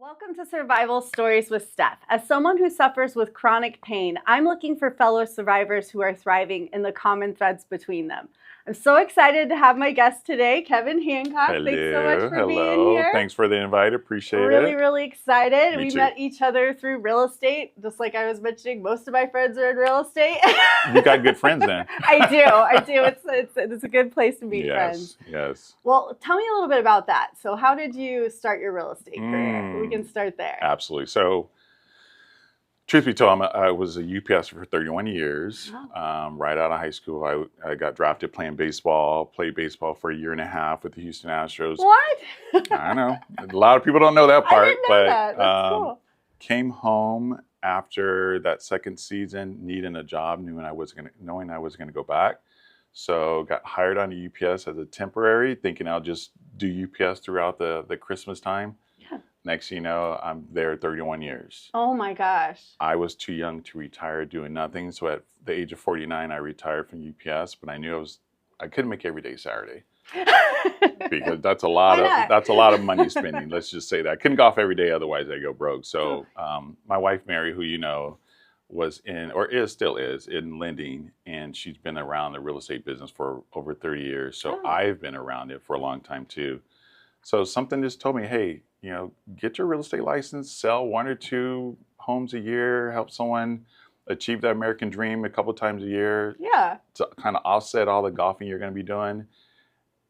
Welcome to Survival Stories with Steph. As someone who suffers with chronic pain, I'm looking for fellow survivors who are thriving in the common threads between them. I'm so excited to have my guest today, Kevin Hancock. Hello, Thanks so much for being here. Thanks for the invite. Appreciate it. Really excited. Me We too. met each other through real estate. Just like I was mentioning, most of my friends are in real estate. You got good friends then. I do. It's a good place to meet friends. Yes. Well, tell me a little bit about that. So how did you start your real estate career? We can start there. Absolutely. So, truth be told, I was a UPS for 31 years. Wow. Right out of high school, I got drafted playing baseball, played baseball for a year and a half with the Houston Astros. What? I know. A lot of people don't know that part. I didn't know that. That's cool. Came home after that second season, needing a job, knowing I was gonna go back. So got hired on the UPS as a temporary, thinking I'll just do UPS throughout the Christmas time. Yeah. Next thing you know, I'm there 31 years. Oh my gosh. I was too young to retire doing nothing. So at the age of 49, I retired from UPS, but I knew I couldn't make every day Saturday. Because that's a lot of money spending. Let's just say that. I couldn't go off every day, otherwise I go broke. So my wife Mary, who you know, was in, or still is in lending, and she's been around the real estate business for over 30 years. So I've been around it for a long time too. So something just told me, hey, get your real estate license, sell 1 or 2 homes a year, help someone achieve that American dream a couple times a year. Yeah. To kind of offset all the golfing you're going to be doing.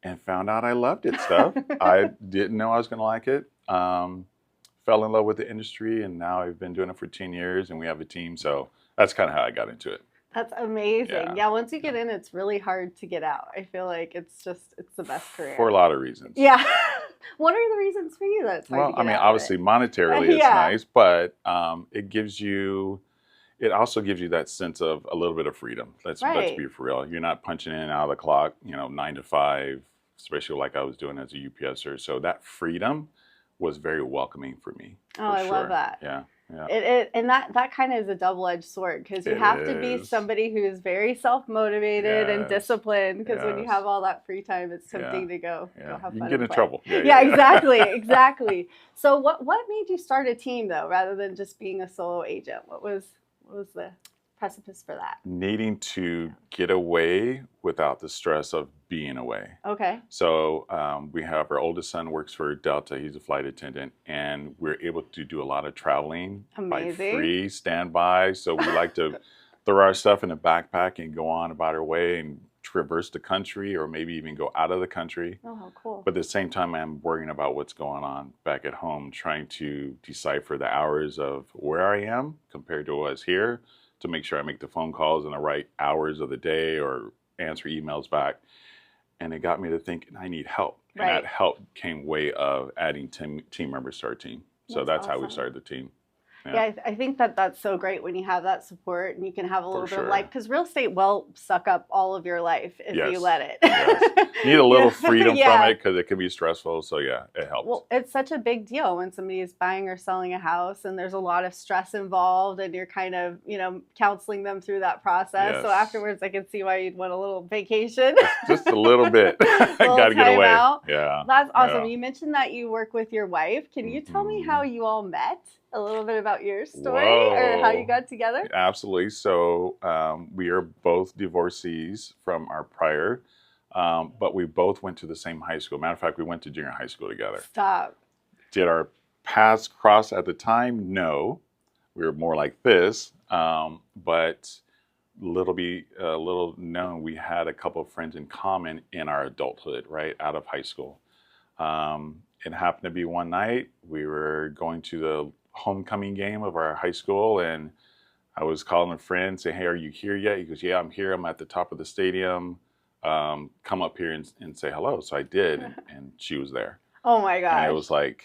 And found out I loved it, stuff. I didn't know I was going to like it. Fell in love with the industry, and now I've been doing it for 10 years, and we have a team. So that's kind of how I got into it. That's amazing. Yeah, once you get in, it's really hard to get out. I feel like it's the best career. For a lot of reasons. Yeah. What are the reasons for you that it's hard to get out? Obviously monetarily it's nice, but it also gives you that sense of a little bit of freedom. Let's be for real. You're not punching in and out of the clock, 9 to 5, especially like I was doing as a UPSer. So that freedom was very welcoming for me. Oh, I love that. Yeah. And that kind of is a double-edged sword, because you have to be somebody who's very self-motivated and disciplined, because when you have all that free time, it's tempting to go have fun. You can get in play. trouble. Exactly. So what made you start a team though, rather than just being a solo agent? What was the precipice for that? Needing to get away without the stress of being away. Okay. So we have our oldest son works for Delta. He's a flight attendant, and we're able to do a lot of traveling. Amazing. By free standby. So we like to throw our stuff in a backpack and go on about our way and traverse the country, or maybe even go out of the country. Oh, how cool. But at the same time, I'm worrying about what's going on back at home, trying to decipher the hours of where I am compared to what was here, to make sure I make the phone calls in the right hours of the day or answer emails back. And it got me to think, I need help. And that help came way of adding team members to our team. So that's how we started the team. Yeah, I think that's so great when you have that support and you can have a little bit of life, because real estate will suck up all of your life if you let it. You need a little freedom from it, because it can be stressful. So yeah, it helps. Well, it's such a big deal when somebody is buying or selling a house, and there's a lot of stress involved, and you're kind of, counseling them through that process. So afterwards, I can see why you'd want a little vacation. Just a little bit. Got to get away. Yeah. That's awesome. You mentioned that you work with your wife. Can you tell me how you all met? A little bit about your story or how you got together? Absolutely. So we are both divorcees from our prior, but we both went to the same high school. Matter of fact, we went to junior high school together. Stop. Did our paths cross at the time? No. We were more like this, but little known, we had a couple of friends in common in our adulthood, right, out of high school. It happened to be one night we were going to the homecoming game of our high school, and I was calling a friend saying, hey, are you here yet? He goes, yeah, I'm here. I'm at the top of the stadium. Come up here and say hello. So I did, and she was there. Oh my gosh. And I was like,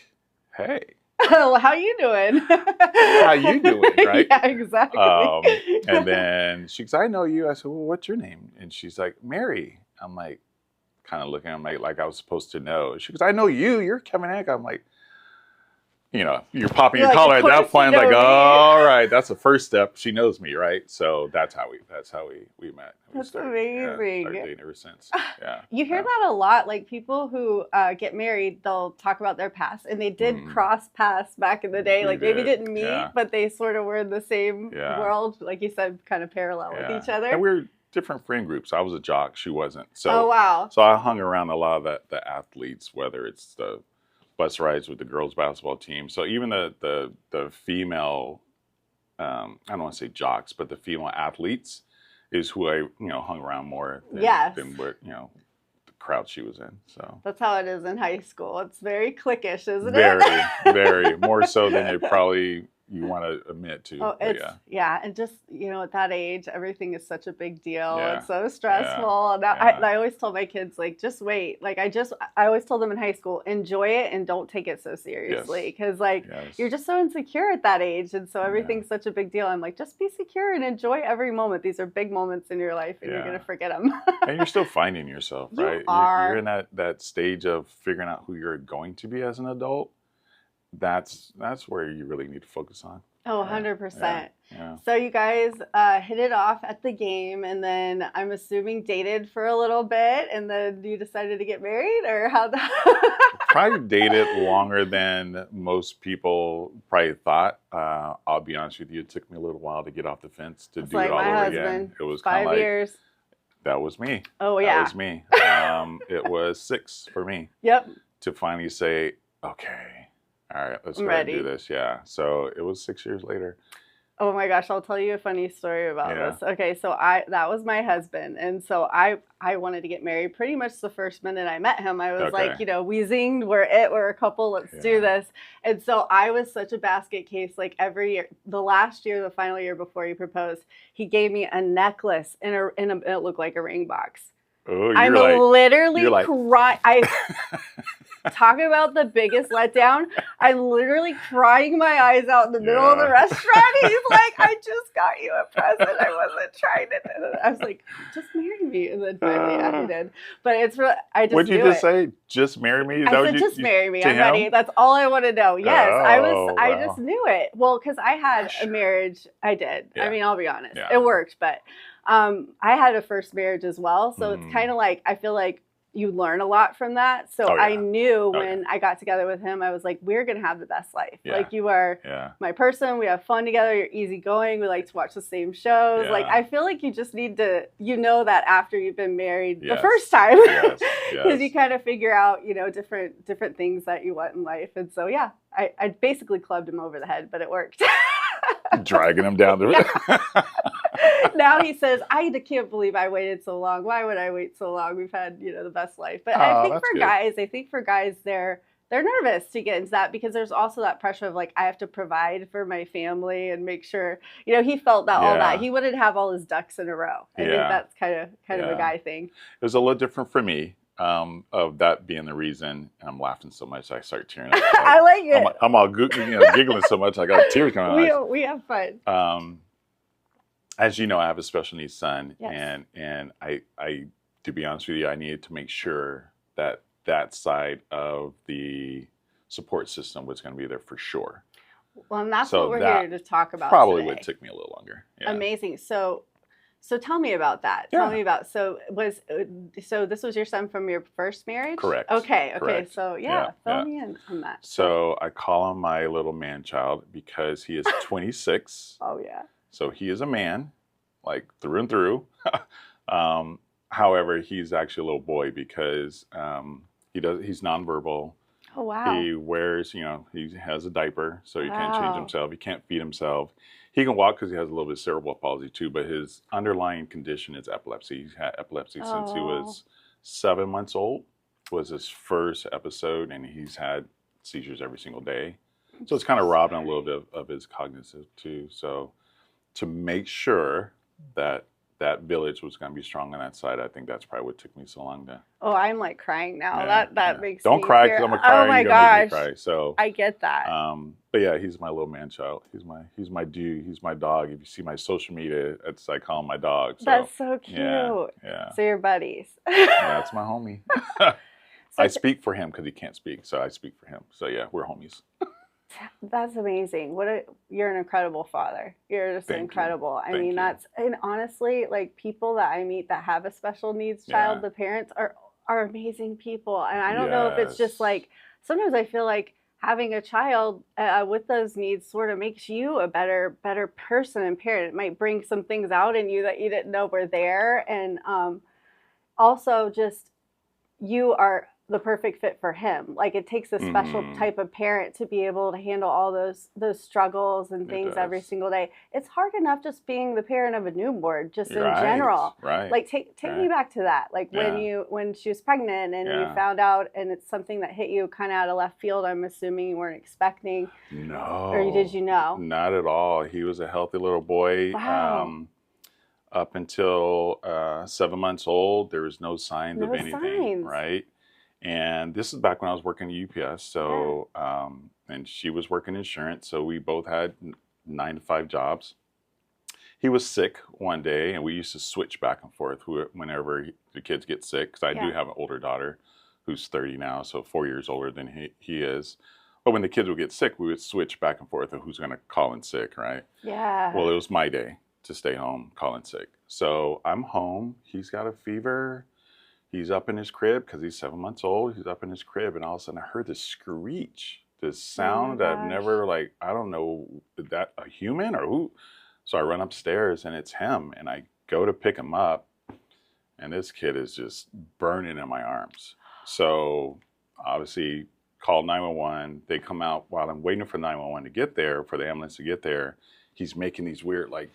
hey. How you doing? How you doing, right? Yeah, exactly. And then she goes, I know you. I said, well, what's your name? And she's like, Mary. I'm like, kind of looking at me like I was supposed to know. She goes, I know you. You're Kevin Hancock. I'm like, you know, you're popping your You're like, collar of at that course point. you Like, know me. all right, that's the first step. She knows me, right? So that's how we met. That's Started amazing. dating ever since. Yeah. You hear that a lot. Like people who get married, they'll talk about their past, and they did cross paths back in the day. Like maybe didn't meet, but they sort of were in the same world, like you said, kind of parallel with each other. And we're different friend groups. I was a jock, she wasn't. So oh wow. So I hung around a lot of the athletes, whether it's the bus rides with the girls basketball team. So even the female, I don't want to say jocks, but the female athletes is who I hung around more than what the crowd she was in. So that's how it is in high school. It's very cliquish, isn't it? Very more so than it probably you want to admit to. Oh, it's, and just at that age, everything is such a big deal. It's so stressful. And I always tell my kids, like, just wait. Like I always told them in high school, enjoy it and don't take it so seriously, because you're just so insecure at that age, and so everything's such a big deal. I'm like, just be secure and enjoy every moment. These are big moments in your life, and you're gonna forget them. And you're still finding yourself, right? You're in that stage of figuring out who you're going to be as an adult. That's where you really need to focus on. Oh, 100%. So you guys hit it off at the game, and then I'm assuming dated for a little bit, and then you decided to get married, or how that? Probably dated longer than most people probably thought. I'll be honest with you, it took me a little while to get off the fence to do it all over again. It was 5 years. That was me. Oh yeah. That was me. It was 6 for me. Yep. To finally say, okay. All right, let's go ahead and do this. Yeah. So it was 6 years later. Oh my gosh, I'll tell you a funny story about this. Okay, so that was my husband, and so I wanted to get married pretty much the first minute I met him. I was like, we zinged, we're a couple, let's do this. And so I was such a basket case. Like every year, the final year before he proposed, he gave me a necklace it looked like a ring box. Oh, I'm literally crying. Talk about the biggest letdown. I'm literally crying my eyes out in the middle of the restaurant. He's like, I just got you a present. I wasn't trying it. And I was like, just marry me. And then finally I did. But it's real. I just What'd you just say? Just marry me? I said, just marry me. I'm ready. That's all I want to know. Yes, I just knew it. Well, because I had a marriage. I did. I mean, I'll be honest. It worked. But I had a first marriage as well. So it's kind of like, I feel like you learn a lot from that. So I knew when I got together with him, I was like, we're going to have the best life. Like you are my person. We have fun together. You're easygoing. We like to watch the same shows. Like, I feel like you just need to, that after you've been married the first time, because you kind of figure out, different things that you want in life. And so, I basically clubbed him over the head, but it worked. Dragging him down the Now he says, I can't believe I waited so long. Why would I wait so long? We've had, the best life. But I think for guys, they're nervous to get into that, because there's also that pressure of like, I have to provide for my family and make sure, he felt that all that. He wouldn't have all his ducks in a row. I think that's kind of a guy thing. It was a little different for me. Of that being the reason, and I'm laughing so much I start tearing up. I like it. I'm all giggling so much I got tears coming out. We have fun. As you know, I have a special needs son, and I to be honest with you, I needed to make sure that side of the support system was going to be there for sure. Well, and that's what we're here to talk about. Probably today. would take me a little longer. Yeah. Amazing. So tell me about that. Tell me about, so this was your son from your first marriage? Correct. Okay. Correct. So fill me in on that. So I call him my little man child because he is 26. Oh yeah. So he is a man, like through and through. However, he's actually a little boy because he's nonverbal. Oh wow. He wears, he has a diaper, so he can't change himself. He can't feed himself. He can walk because he has a little bit of cerebral palsy too, but his underlying condition is epilepsy. He's had epilepsy since he was 7 months old, was his first episode, and he's had seizures every single day. So it's kind of robbing a little bit of his cognitive too. So to make sure that village was going to be strong on that side, I think that's probably what took me so long to. Oh, I'm like crying now. That makes Don't me cry because I'm a cry. Oh my gosh. Cry, so I get that. But yeah, he's my little man child. He's my dude. He's my dog. If you see my social media, I call him my dog. So, that's so cute. Yeah. So you're buddies. That's my homie. I speak for him because he can't speak, so I speak for him. So yeah, we're homies. That's amazing. You're an incredible father. You're just Thank you. incredible. I Thank mean, you. and honestly, like people that I meet that have a special needs child, Yeah. the parents are amazing people. And I don't know if it's just Yes. like sometimes I feel like having a child with those needs sort of makes you a better person and parent. It might bring some things out in you that you didn't know were there, and also just you are the perfect fit for him. Like it takes a special Mm-hmm. type of parent to be able to handle all those struggles and It things every does. single day. It's hard enough just being the parent of a newborn, just in Right. general. Right. Like take me Right. back to that. Like Yeah. when she was pregnant and you Yeah. found out, and it's something that hit you kind of out of left field. I'm assuming you weren't expecting, or did No, you know? not at all. He was a healthy little boy. Wow, Up until 7 months old, there was no signs of no anything, signs. right? And this is back when I was working at UPS. Yeah. So, and she was working insurance. So we both had 9 to 5 jobs. He was sick one day, and we used to switch back and forth whenever the kids get sick. Because I do Yeah. have an older daughter who's 30 now, so 4 years older than he is. But when the kids would get sick, we would switch back and forth of who's going to call in sick, right? Well, Yeah. it was my day to stay home, calling sick. So I'm home. He's got a fever. He's up in his crib because he's 7 months old. He's up in his crib, and all of a sudden I heard this screech, this Oh my sound that I've gosh. never, like, I don't know, is that a human or who? So I run upstairs and it's him, and I go to pick him up, and this kid is just burning in my arms. So obviously call 911. They come out while I'm waiting for 911 to get there, for the ambulance to get there. He's making these weird like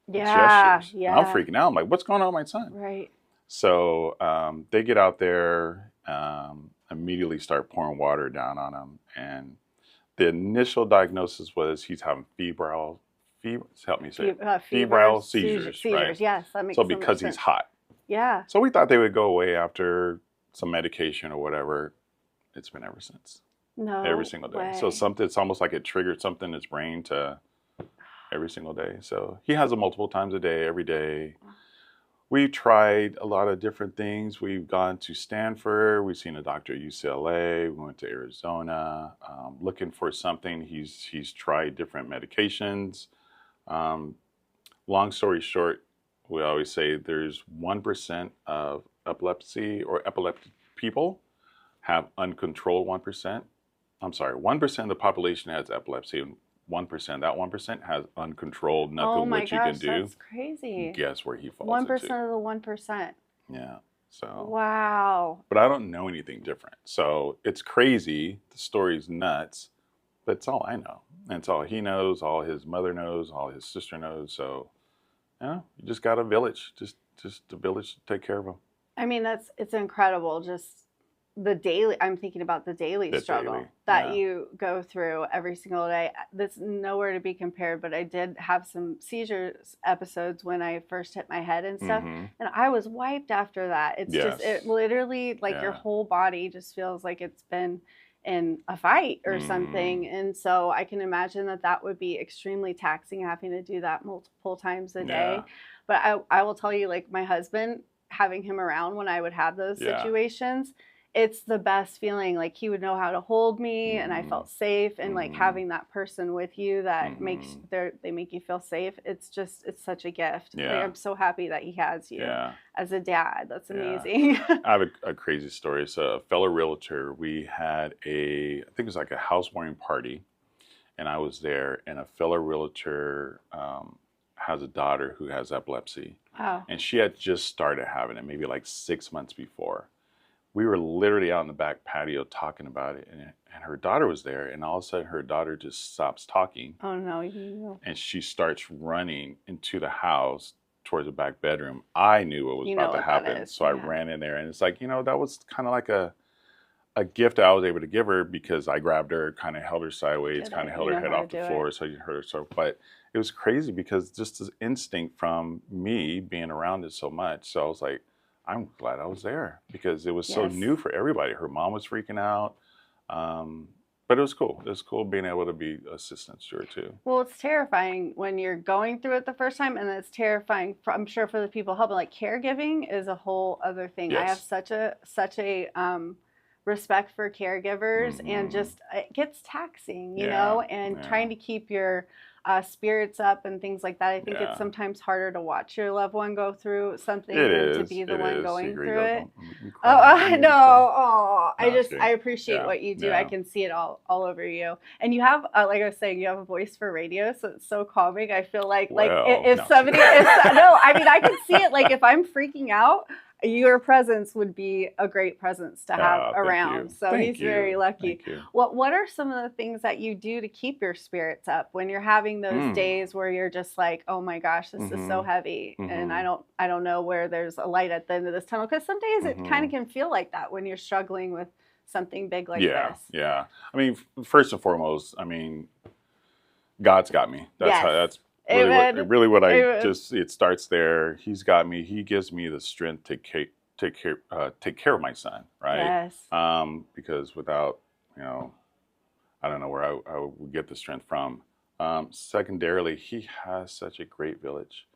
Yeah. gestures. And I'm Yeah. freaking out. I'm like, what's going on with my son? Right. So they get out there, immediately start pouring water down on him. And the initial diagnosis was he's having help me say it, febrile Fevers, seizures, right? seizures. Yes, that makes So so much because he's sense. hot. Yeah. So we thought they would go away after some medication or whatever. It's been ever since, every No single day. So way. it's almost like it triggered something in his brain to every single day. So he has it multiple times a day, every day. We've tried a lot of different things. We've gone to Stanford. We've seen a doctor at UCLA. We went to Arizona, looking for something. He's tried different medications. Um, Long story short, we always say there's 1% of epilepsy or epileptic people have uncontrolled 1%. I'm sorry, 1% of the population has epilepsy, and 1%, that 1% has uncontrolled, Oh nothing my what you can gosh, do. that's crazy. Guess where he falls into. 1% of the 1%. Yeah. So, Wow. but I don't know anything different. So it's crazy. The story's nuts, but it's all I know. And it's all he knows, all his mother knows, all his sister knows. So, you just got a village, just a village to take care of him. I mean, it's incredible. Just I'm thinking about the daily The struggle daily, that yeah. you go through every single day. That's nowhere to be compared, but I did have some seizures episodes when I first hit my head and stuff. Mm-hmm. And I was wiped after that. It's just, it Yes. literally, like your Yeah. whole body just feels like it's been in a fight or something. Mm-hmm. And so I can imagine that would be extremely taxing, having to do that multiple times a day. Yeah. But I will tell you, like my husband, having him around when I would have those Yeah. situations, it's the best feeling. Like he would know how to hold me, and I Mm-hmm. felt safe. And like Mm-hmm. having that person with you that Mm-hmm. they make you feel safe. It's such a gift. Like, Yeah. I'm so happy that he has you Yeah. as a dad. That's Yeah. amazing. I have a crazy story. So a fellow realtor, we had I think it was like a housewarming party, and I was there, and a fellow realtor has a daughter who has epilepsy, Wow. and she had just started having it maybe like 6 months before. We were literally out in the back patio talking about it, and her daughter was there, and all of a sudden her daughter just stops talking, Oh no, you and she starts running into the house towards the back bedroom. I knew what was know about to what that happen, is. so I Yeah. ran in there, and it's like, that was kind of like a gift I was able to give her, because I grabbed her, kind of held her sideways, Get kind it. of held You her know head how to off the do floor it. so you hurt her. So, but it was crazy because just this instinct from me being around it so much. So I was like, I'm glad I was there, because it was so Yes. new for everybody. Her mom was freaking out. But it was cool. It was cool being able to be assistance to her too. Well, it's terrifying when you're going through it the first time, and it's terrifying, I'm sure, for the people helping. Like caregiving is a whole other thing. I have Yes. such a respect for caregivers, and just it gets taxing, you know, and trying to keep your spirits up and things like that. I think it's sometimes harder to watch your loved one go through something than to be the one going through it. Oh, I know. Oh, I appreciate what you do. I can see it all over you. And you have, like I was saying, you have a voice for radio, so it's so calming. I feel like if somebody, no, I mean, I can see it. Like if I'm freaking out, your presence would be a great presence to have around. So he's very lucky. What are some of the things that you do to keep your spirits up when you're having those days where you're just like, oh my gosh, this is so heavy, and I don't know where there's a light at the end of this tunnel? Because some days it kind of can feel like that when you're struggling with something big like this. Yeah. I mean, first and foremost, I mean, God's got me. That's really what it starts there. He's got me. He gives me the strength to take care of my son, right? Yes. Because without, I don't know where I would get the strength from. Secondarily, he has such a great village.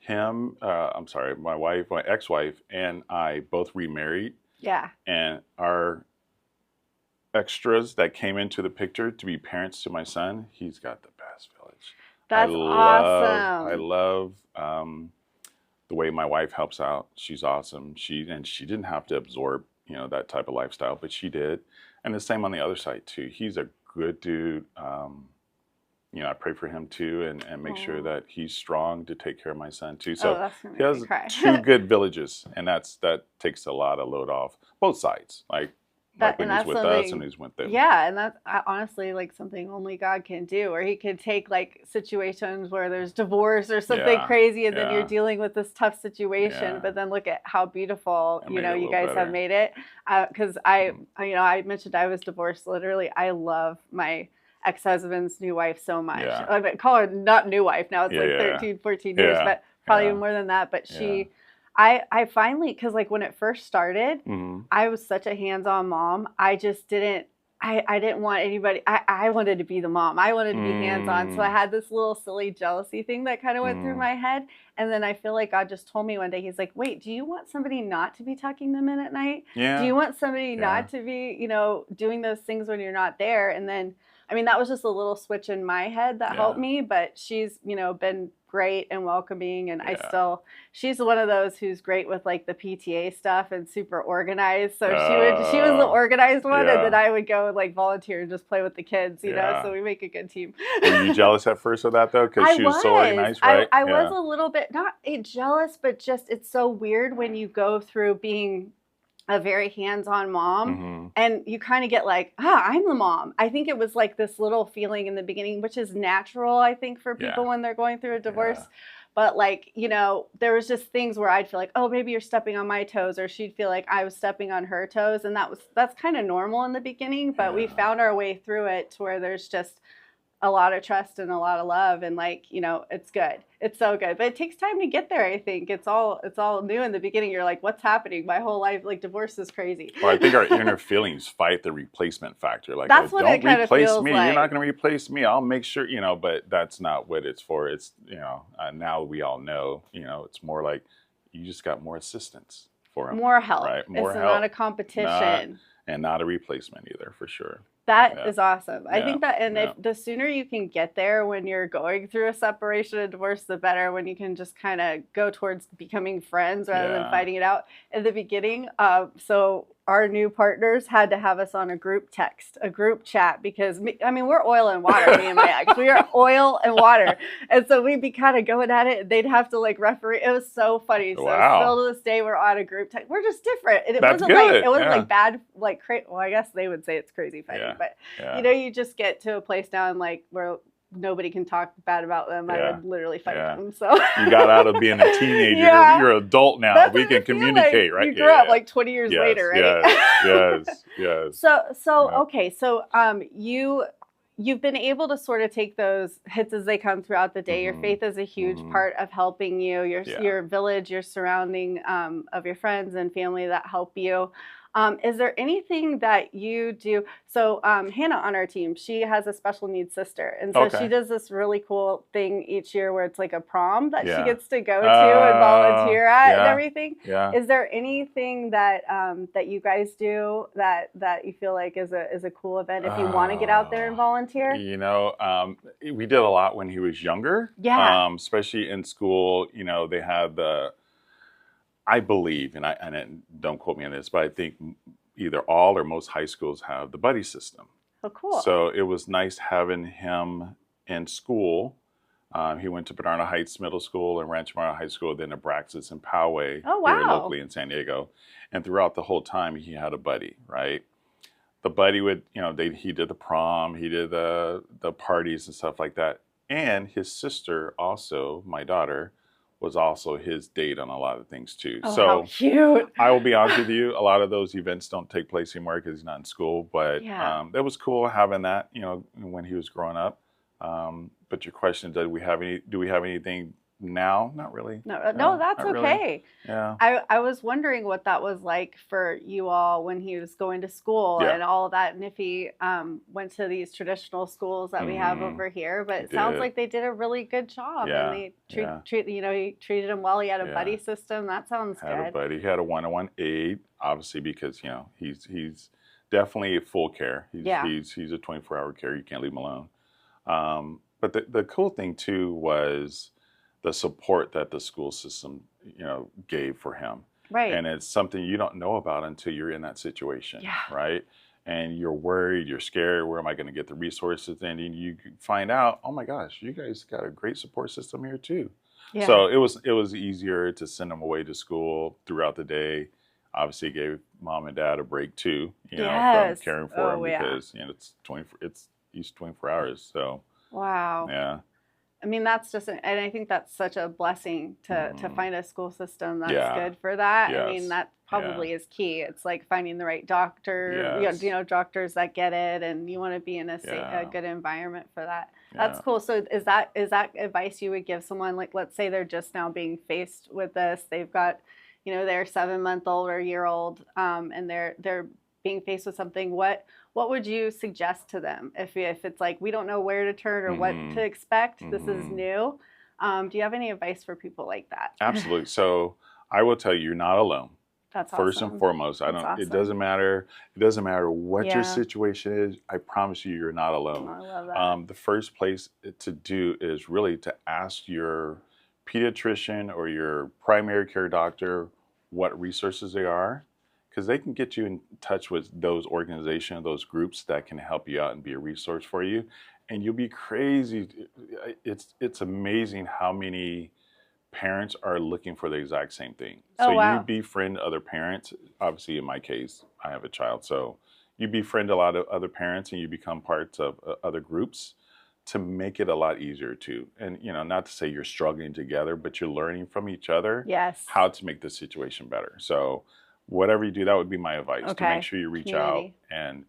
My wife, my ex-wife, and I both remarried. Yeah. And our extras that came into the picture to be parents to my son, he's got the best village. That's awesome. I love the way my wife helps out. She's awesome. She didn't have to absorb, that type of lifestyle, but she did. And the same on the other side too. He's a good dude. I pray for him too, and make sure that he's strong to take care of my son too. So he has 2 good villages, and that takes a lot of load off both sides. Like when he's with us and he's with them. Yeah, and that's honestly like something only God can do. Or he could take like situations where there's divorce or something crazy, and then you're dealing with this tough situation. But then look at how beautiful you guys have made it. Because I mentioned I was divorced. Literally, I love my ex-husband's new wife so much. I mean, call her not new wife now. It's 13, 14 years, but probably more than that. But she. I finally, because like when it first started, I was such a hands-on mom. I just didn't, I didn't want anybody, I wanted to be the mom. I wanted to be hands-on. So I had this little silly jealousy thing that kind of went through my head. And then I feel like God just told me one day, he's like, wait, do you want somebody not to be tucking them in at night? Yeah. Do you want somebody not to be, doing those things when you're not there? And then, I mean, that was just a little switch in my head that helped me, but she's, been great and welcoming, and she's one of those who's great with like the PTA stuff and super organized. So she was the organized one, and then I would go and like volunteer and just play with the kids, so we make a good team. Were you jealous at first of that though? Because she was so organized, right? I was a little bit, not jealous, but just it's so weird when you go through being a very hands-on mom and you kind of get like, I'm the mom. I think it was like this little feeling in the beginning, which is natural, I think, for people when they're going through a divorce. But like, there was just things where I'd feel like, oh, maybe you're stepping on my toes, or she'd feel like I was stepping on her toes. And that's kind of normal in the beginning, but we found our way through it to where there's just a lot of trust and a lot of love, and like, it's good. It's so good, but it takes time to get there. I think it's all new in the beginning. You're like, what's happening? My whole life, like, divorce is crazy. Well, I think our inner feelings fight the replacement factor. Like, that's what it kind of feels me. like. You're not going to replace me. I'll make sure, but that's not what it's for. It's, now we all know, it's more like you just got more assistance for him. More help. Right? More it's help. Not a competition. And not a replacement either, for sure. That is awesome. I think that, and if the sooner you can get there when you're going through a separation and divorce, the better. When you can just kind of go towards becoming friends rather than fighting it out in the beginning. So our new partners had to have us on a group chat, because we're oil and water, me and my ex. We are oil and water. And so we'd be kind of going at it, and they'd have to like referee. It was so funny. So still to this day, we're on a group text. We're just different. And it wasn't like bad, like well, I guess they would say it's crazy fighting, but you just get to a place now and like where nobody can talk bad about them. I would literally fight them. So you got out of being a teenager. You're an adult now. That's we can communicate, like. right? You grew up like 20 years later, right? Yes. Okay. So you've been able to sort of take those hits as they come throughout the day. Your faith is a huge part of helping you. Your village, your surrounding of your friends and family that help you. Is there anything that you do? So Hannah on our team, she has a special needs sister. And so she does this really cool thing each year where it's like a prom that she gets to go to and volunteer at and everything. Yeah. Is there anything that that you guys do that you feel like is a cool event if you want to get out there and volunteer? You know, we did a lot when he was younger. Yeah. Especially in school, you know, they had I believe, and don't quote me on this, but I think either all or most high schools have the buddy system. Oh, cool. So it was nice having him in school. He went to Bernardo Heights Middle School and Rancho Bernardo High School, then Abraxas and Poway here locally in San Diego. And throughout the whole time, he had a buddy, right? The buddy would, you know, he did the prom, he did the parties and stuff like that. And his sister also, my daughter, was also his date on a lot of things too. Oh, so how cute. I will be honest with you, a lot of those events don't take place anymore because he's not in school, but it was cool having that, you know, when he was growing up. But your question, do we have anything now? Not really. No, that's okay. Really. Yeah. I was wondering what that was like for you all when he was going to school and all of that, and if he went to these traditional schools that we have over here. But it sounds like they did a really good job, and they he treated him well. He had a buddy system. That sounds good. Had a buddy. He had a 1-on-1 aide, obviously, because you know he's definitely full care. He's a 24-hour care. You can't leave him alone. But the cool thing too was the support that the school system, you know, gave for him. Right. And it's something you don't know about until you're in that situation. Yeah. Right. And you're worried, you're scared, where am I going to get the resources? And you find out, oh my gosh, you guys got a great support system here too. Yeah. So it was easier to send him away to school throughout the day. Obviously gave mom and dad a break too, you know, from caring for him because, you know, he's 24 hours. So. Wow. Yeah. I mean, that's just, and I think that's such a blessing to find a school system that's good for that. Yes. I mean, that probably is key. It's like finding the right doctor, you know, doctors that get it, and you want to be in a good environment for that. That's cool. So is that advice you would give someone, like, let's say they're just now being faced with this, they've got, you know, their 7-month-old or year-old, and they're being faced with something, what would you suggest to them if it's like we don't know where to turn or what to expect? This is new. Do you have any advice for people like that? Absolutely. So I will tell you, you're not alone. That's awesome. First and foremost, it doesn't matter. It doesn't matter what your situation is. I promise you, you're not alone. I love that. The first place to do is really to ask your pediatrician or your primary care doctor what resources they are, because they can get you in touch with those organizations, those groups that can help you out and be a resource for you. And you'll be crazy. It's amazing how many parents are looking for the exact same thing. So you befriend other parents. Obviously, in my case, I have a child. So you befriend a lot of other parents and you become parts of other groups to make it a lot easier too. And, you know, not to say you're struggling together, but you're learning from each other how to make the situation better. So whatever you do, that would be my advice, to make sure you reach out and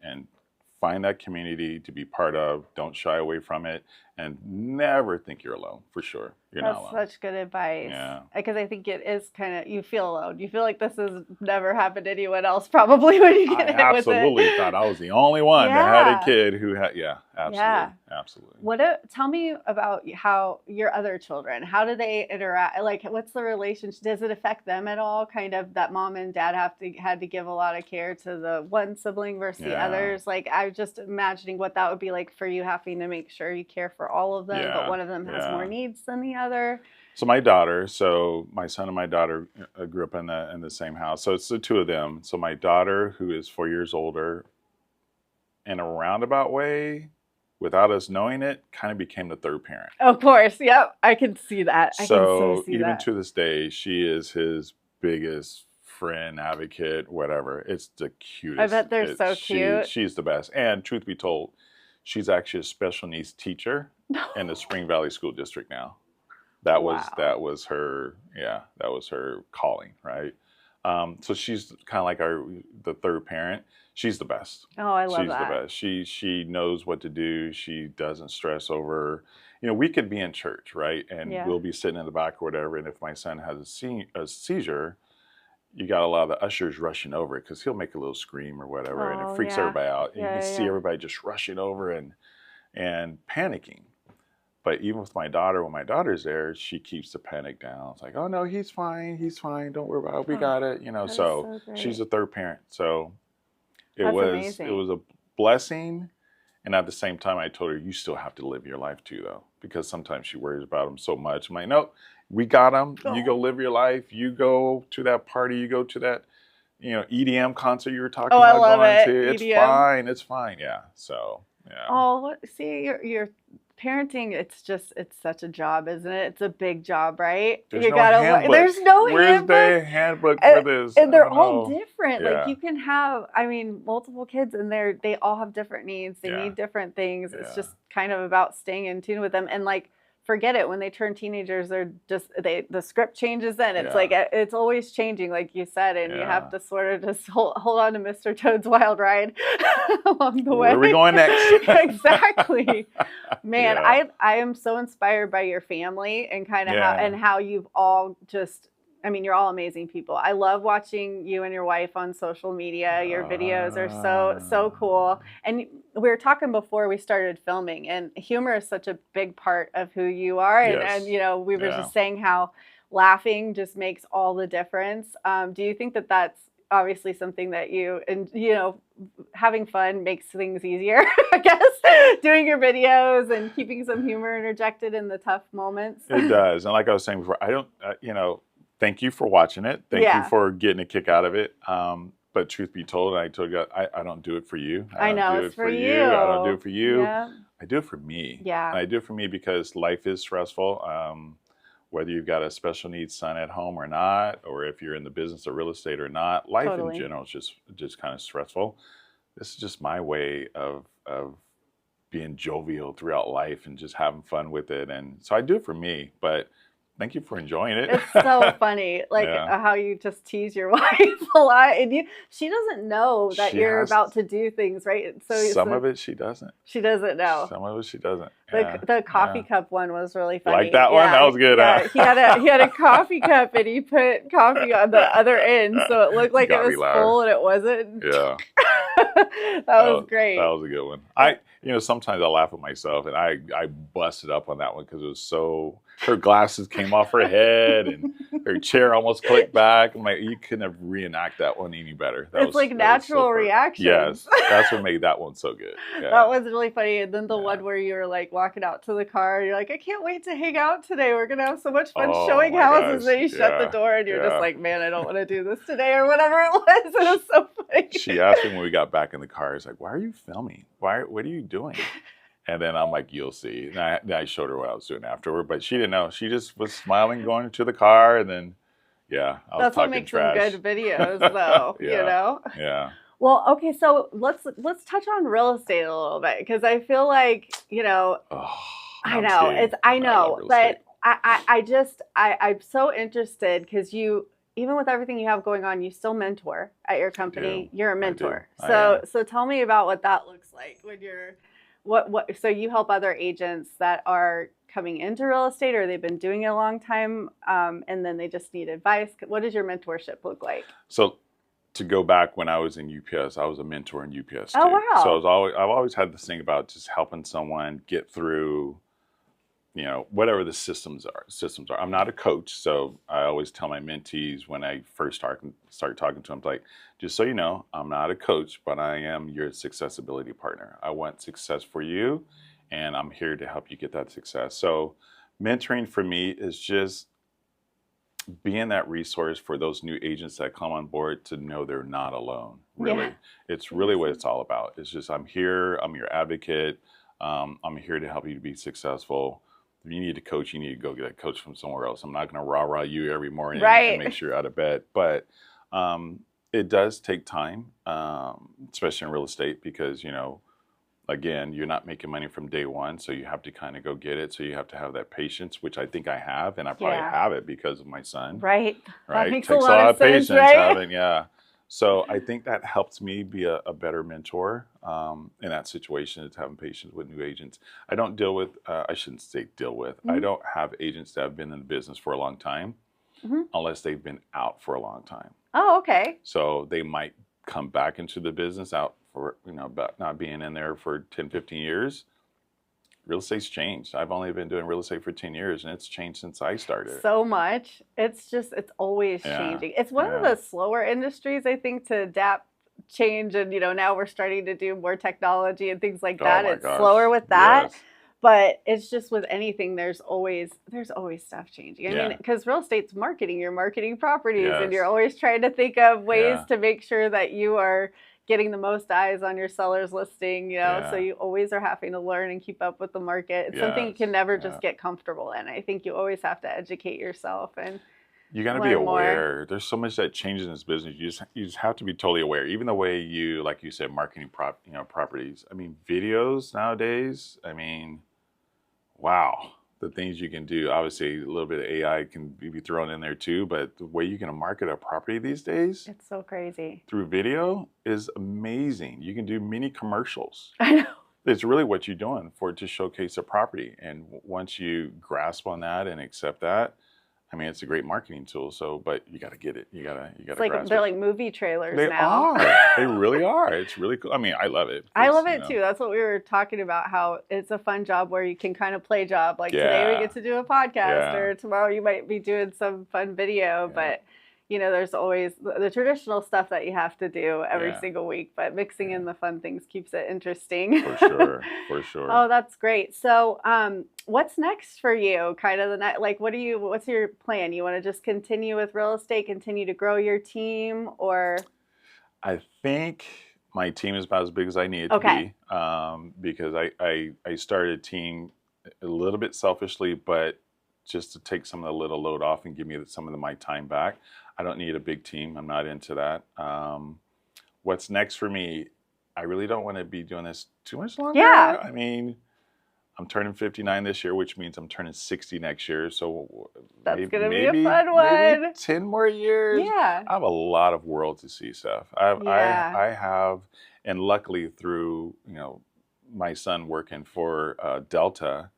find that community to be part of. Don't shy away from it, and never think you're alone, for sure. You're not alone. That's such good advice. Yeah. Because I think it is kind of, you feel alone. You feel like this has never happened to anyone else probably when you get hit with it. I absolutely thought I was the only one that had a kid who had, absolutely. Tell me about how your other children, how do they interact? Like, what's the relationship? Does it affect them at all? Kind of that mom and dad had to give a lot of care to the one sibling versus the others. Like, I'm just imagining what that would be like for you, having to make sure you care for all of them, but one of them has more needs than the other. So my son and my daughter grew up in the same house. So it's the two of them. So my daughter, who is 4 years older, in a roundabout way, without us knowing it, kind of became the third parent. Of course. Yep. I can see that. So even to this day, she is his biggest friend, advocate, whatever. It's the cutest. I bet they're so cute. She's the best. And truth be told, she's actually a special needs teacher in the Spring Valley School District now. That was her calling, right? So she's kind of like the third parent. She's the best. Oh, I love that. She's the best. She knows what to do. She doesn't stress over. You know, we could be in church, right? And we'll be sitting in the back or whatever. And if my son has a seizure, you got a lot of the ushers rushing over because he'll make a little scream or whatever, and it freaks everybody out. And you can see everybody just rushing over and panicking. But even with my daughter, when my daughter's there, she keeps the panic down. It's like, oh no, he's fine, don't worry about it, we got it, So she's a third parent. So it was a blessing, and at the same time, I told her, you still have to live your life too, though, because sometimes she worries about him so much. I'm like, nope, we got him. You go live your life. You go to that party. You go to that, EDM concert you were talking about going to. It's fine. It's fine. Yeah. So yeah. Oh, see, you're parenting, it's such a job, isn't it? It's a big job, right? There's no handbook. There's no Where's the handbook for this? And they're all different. Yeah. Like you can have, multiple kids, and they all have different needs. They need different things. It's just kind of about staying in tune with them. And like, forget it, when they turn teenagers, they're just the script changes. Then it's like it's always changing, like you said, and you have to sort of just hold on to Mr. Toad's Wild Ride along the way. Where are we going next? Exactly. Man, I am so inspired by your family and kind of how you've all just, you're all amazing people. I love watching you and your wife on social media. Your videos are so cool. And we were talking before we started filming, and humor is such a big part of who you are. And we were just saying how laughing just makes all the difference. Do you think that that's obviously something that having fun makes things easier, I guess, doing your videos and keeping some humor interjected in the tough moments? It does. And like I was saying before, I don't, thank you for watching it. Thank you for getting a kick out of it. But truth be told, I told you, I don't do it for you. I know, it's for you. I don't do it for you. Yeah. I do it for me. Yeah. And I do it for me because life is stressful. Whether you've got a special needs son at home or not, or if you're in the business of real estate or not, life in general is just kind of stressful. This is just my way of being jovial throughout life and just having fun with it. And so I do it for me, but thank you for enjoying it. It's so funny, how you just tease your wife a lot, and she doesn't know that you're about to do things, right? So some of it she doesn't. She doesn't know. Some of it she doesn't. The coffee cup one was really funny. Like that one? That was good. Yeah. He had a coffee cup, and he put coffee on the other end, so it looked like it was full, and it wasn't. Yeah. That was great. That was a good one. Sometimes I laugh at myself, and I busted up on that one because it was so. Her glasses came off her head, and her chair almost clicked back. I'm like, you couldn't have reenact that one any better. It's like natural reaction. Yes, that's what made that one so good. Yeah. That was really funny. And then the one where you were like walking out to the car, you're like, I can't wait to hang out today. We're gonna have so much fun showing houses. And you shut the door, and you're just like, man, I don't want to do this today, or whatever it was. It was so funny. She asked me when we got back in the car, she's like, why are you filming? What are you doing? And then I'm like, you'll see. And I showed her what I was doing afterward, but she didn't know. She just was smiling, going to the car, and then, I was talking trash. That's what makes some good videos, though. Yeah. Well, okay, so let's touch on real estate a little bit, because I feel like I know, but I'm so interested because even with everything you have going on, you still mentor at your company. You're a mentor. So tell me about what that looks like when you're. So you help other agents that are coming into real estate, or they've been doing it a long time, and then they just need advice. What does your mentorship look like? So to go back, when I was in UPS, I was a mentor in UPS too. Oh, wow. So I've always had this thing about just helping someone get through, whatever the systems are. I'm not a coach, so I always tell my mentees when I first start talking to them, like, just so you know, I'm not a coach, but I am your successability partner. I want success for you, and I'm here to help you get that success. So mentoring for me is just being that resource for those new agents that come on board to know they're not alone, really. Yeah. It's really what it's all about. It's just, I'm here, I'm your advocate, I'm here to help you to be successful. If you need a coach, you need to go get a coach from somewhere else. I'm not going to rah-rah you every morning and make sure you're out of bed. But it does take time, especially in real estate, because, again, you're not making money from day one, so you have to kind of go get it. So you have to have that patience, which I think I have, and I probably have it because of my son. Right. That makes takes a lot of patience, sense, right? Yeah. So I think that helps me be a better mentor in that situation, is having patience with new agents. I don't deal with, I shouldn't say deal with, I don't have agents that have been in the business for a long time. unless they've been out for a long time. Oh, okay. So they might come back into the business out for, about not being in there for 10, 15 years. Real estate's changed. I've only been doing real estate for 10 years, and it's changed since I started. So much. It's always changing. It's one of the slower industries, I think, to adapt, change, and, now we're starting to do more technology and things like that. It's slower with that. Yes. But it's just with anything, there's always stuff changing. I mean, because real estate's marketing. You're marketing properties, and you're always trying to think of ways to make sure that you are getting the most eyes on your seller's listing, so you always are having to learn and keep up with the market. It's something you can never just get comfortable in. I think you always have to educate yourself, and you got to be aware. More. There's so much that changes in this business. You just have to be totally aware. Even the way you, like you said, marketing properties. I mean, videos nowadays. I mean, wow. The things you can do. Obviously, a little bit of AI can be thrown in there too, but the way you can market a property these days, it's so crazy. Through video is amazing. You can do mini commercials. I know. It's really what you're doing to showcase a property. And once you grasp on that and accept that, I mean, it's a great marketing tool. So, but you got to get it. You got to grasp they're it. like movie trailers They now. They really are. It's really cool. I mean, I love it. I love it too. That's what we were talking about, how it's a fun job where you can kind of play job. Like today we get to do a podcast, or tomorrow you might be doing some fun video, but there's always the traditional stuff that you have to do every single week, but mixing in the fun things keeps it interesting. For sure. Oh, that's great. So, what's next for you? Kind of what's your plan? You want to just continue with real estate, continue to grow your team, or? I think my team is about as big as I need it to be, because I started a team a little bit selfishly, but just to take some of the little load off and give me some of my time back. I don't need a big team. I'm not into that. What's next for me? I really don't want to be doing this too much longer. Yeah. I mean, I'm turning 59 this year, which means I'm turning 60 next year. So that's going to be a fun one. Maybe 10 more years. Yeah. I have a lot of world to see, Steph. I have, and luckily through, my son working for Delta.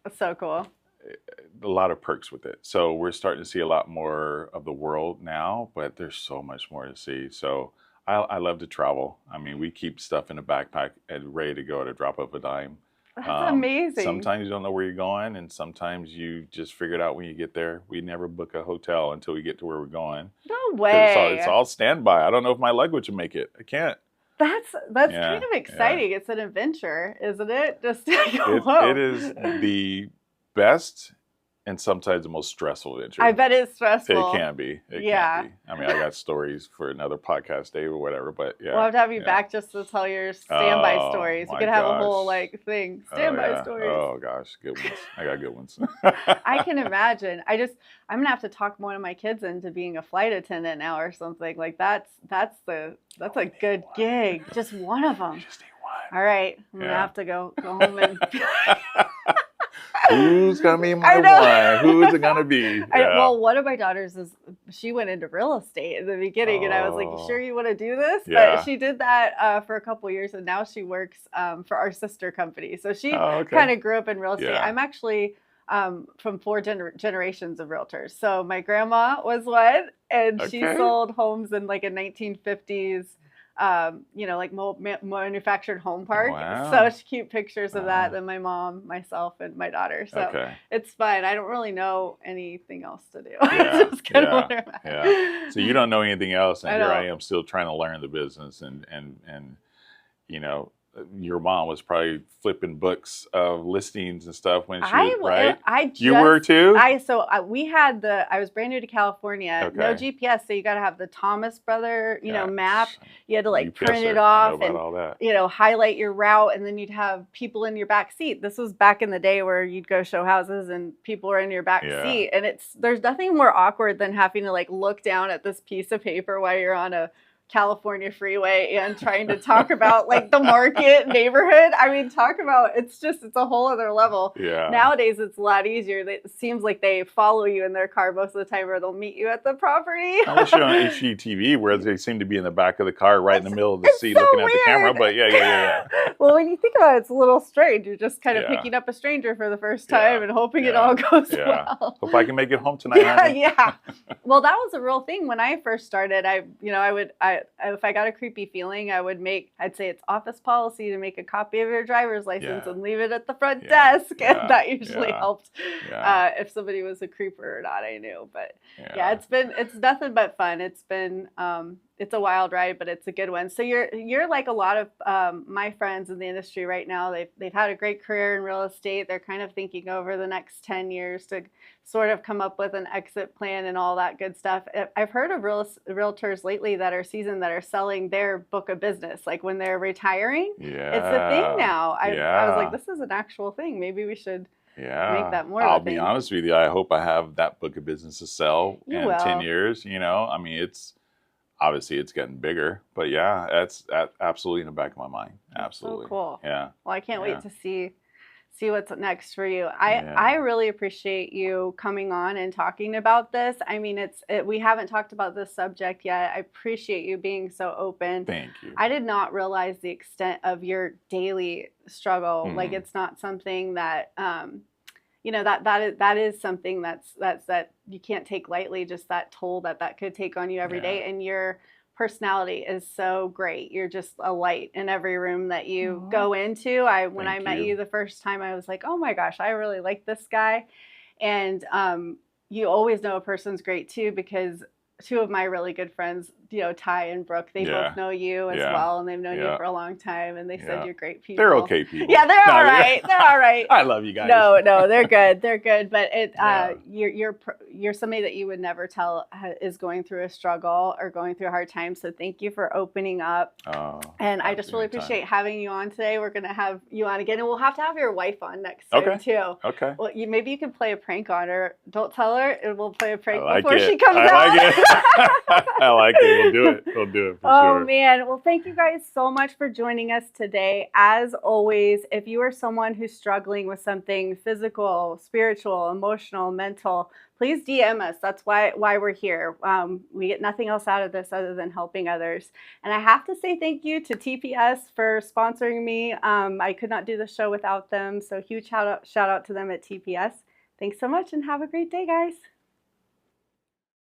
That's so cool. A lot of perks with it. So we're starting to see a lot more of the world now, but there's so much more to see. So I love to travel. I mean, we keep stuff in a backpack and ready to go at a drop of a dime. That's amazing. Sometimes you don't know where you're going, and sometimes you just figure it out when you get there. We never book a hotel until we get to where we're going. No way. It's all standby. I don't know if my luggage will make it. I can't. That's kind of exciting. It's an adventure, isn't it? Just it is the best and sometimes the most stressful adventure. I bet it's stressful. It can be. It can be. I mean, I got stories for another podcast day or whatever, but yeah. We'll have to have you back just to tell your standby stories. We could have a whole thing. Standby stories. Oh gosh, good ones. I got good ones. I can imagine. I'm gonna have to talk one of my kids into being a flight attendant now or something. Like that's a good gig. Just one of them. Just need one. All right. I'm gonna have to go home and who's gonna be my one? Who's it gonna be? Well, one of my daughters she went into real estate in the beginning, and I was like, "You sure you want to do this?" Yeah. But she did that for a couple of years, and now she works for our sister company. So she kind of grew up in real estate. Yeah. I'm actually from four generations of realtors. So my grandma was one, and she sold homes in like a 1950s. Manufactured home park. Wow. So cute pictures of that. Then my mom, myself, and my daughter. So it's fun. I don't really know anything else to do. So you don't know anything else, and here I am still trying to learn the business, and your mom was probably flipping books of listings and stuff when she was, right? You were too? I was brand new to California, no GPS, so you got to have the Thomas brother, map. You had to print it off and, highlight your route, and then you'd have people in your back seat. This was back in the day where you'd go show houses and people were in your back seat, and there's nothing more awkward than having to look down at this piece of paper while you're on a California freeway and trying to talk about like the market neighborhood. I mean, talk about, it's a whole other level. Yeah. Nowadays, it's a lot easier. It seems like they follow you in their car most of the time, or they'll meet you at the property. Unless you're on HGTV, where they seem to be in the back of the car, right in the middle of the seat, looking at the camera. But yeah. Well, when you think about it, it's a little strange. You're just kind of picking up a stranger for the first time and hoping it all goes well. Hope I can make it home tonight. Yeah. Well, that was a real thing when I first started. If I got a creepy feeling, I'd say it's office policy to make a copy of your driver's license and leave it at the front desk. And that usually helped if somebody was a creeper or not, I knew. But it's nothing but fun. It's been, it's a wild ride, but it's a good one. So you're like a lot of my friends in the industry right now. They've had a great career in real estate. They're kind of thinking over the next 10 years to sort of come up with an exit plan and all that good stuff. I've heard of realtors lately that are seasoned that are selling their book of business, like when they're retiring. Yeah. It's a thing now. I was like, this is an actual thing. Maybe we should make that more. I'll be honest with you. I hope I have that book of business to sell in 10 years. I mean, obviously it's getting bigger, but that's absolutely in the back of my mind. Absolutely. So cool. Yeah. Well, I can't wait to see what's next for you. I really appreciate you coming on and talking about this. I mean, we haven't talked about this subject yet. I appreciate you being so open. Thank you. I did not realize the extent of your daily struggle. Mm-hmm. Like, it's not something that that is something that you can't take lightly, just that toll that could take on you every day. And your personality is so great. You're just a light in every room that you go into. When I met you the first time, I was like, oh my gosh, I really like this guy. And you always know a person's great too, because two of my really good friends, Ty and Brooke, they both know you as well, and they've known you for a long time, and they said you're great people. They're okay people. Yeah, they're all right. They're all right. I love you guys. No, they're good. They're good. But you're somebody that you would never tell is going through a struggle or going through a hard time. So thank you for opening up. And I just really appreciate having you on today. We're gonna have you on again, and we'll have to have your wife on next time too. Okay. Well, maybe you can play a prank on her. Don't tell her, and we'll play a prank like before she comes out. I like it. I like it. We'll do it. We'll do it for sure. Oh, man. Well, thank you guys so much for joining us today. As always, if you are someone who's struggling with something physical, spiritual, emotional, mental, please DM us. That's why we're here. We get nothing else out of this other than helping others. And I have to say thank you to TPS for sponsoring me. I could not do the show without them. So huge shout out to them at TPS. Thanks so much and have a great day, guys.